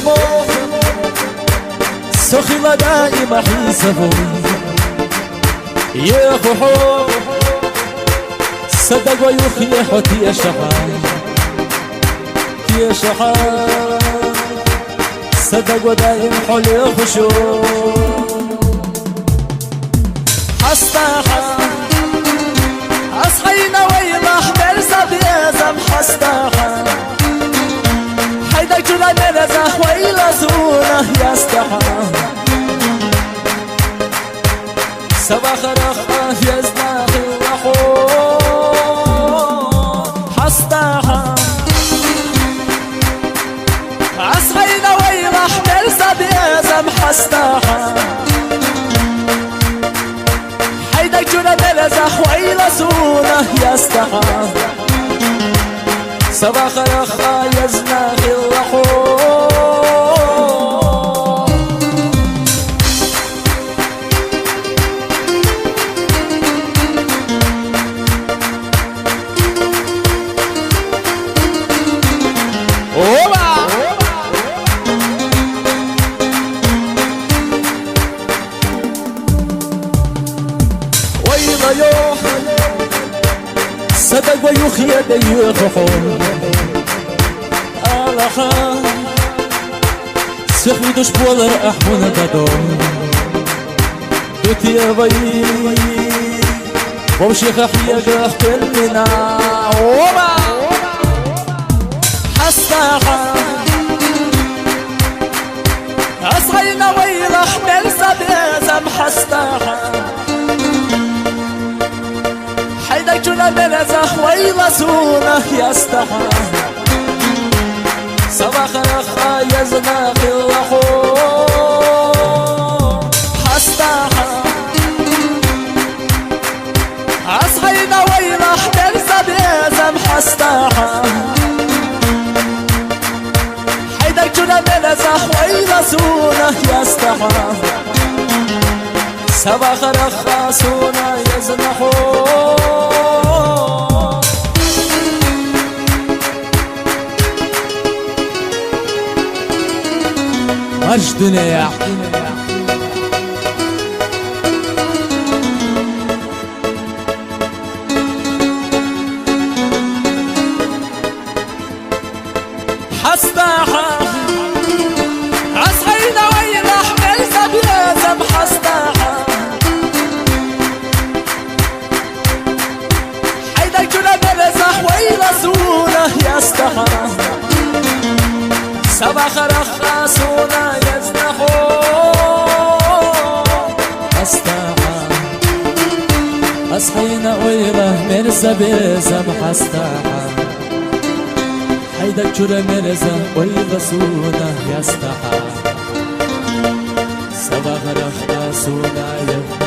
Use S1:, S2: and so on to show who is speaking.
S1: زمو سخيلة دائما حيسبو يا خوحو صدق ويخلي حوتي يا شحال يا شحال صدق ودائم حولي خشو حستاحا أصحينا ويلاح برزا بيزم حستاحا حيدك جنا مرزا ويلا زونه يستحا صباح رخا يزنا خلقو حستاحا أصحينا ويلاح برزا بيزم حستاحا حيدك جنا مرزا ويلا زونه يستحا صباح رخا يزنا خلقو صدق ويخي يدي خحون آلخا سخي دوش بولر أحونا دادون دوتي يا بي ومشي خحيا قاح كلمنا وما حستاحا أصغينا ويلح مرزا بيزم حستاحا حيدك جنا مرزا ويلا زونه يستحا صباح رخا يزنا خلقو حستاحا أصحينا ويلا مرزا بيزم حستاحا حيدك جنا مرزا ويلا زونه يستحا صباح رخا سونا يزنحو مرش دنيا حستاحا أصحينا ويلح مرزا بيزم حستاحا حيدك جنا مرزا ويلا زونه يستحا صباح رخا سونا يزنحو حستاحا أصحينا ويلا مرزا بيزم حستاحا حيدك جنا مرزا ويلا سونا يستحا صباح رخا سونا يزنحو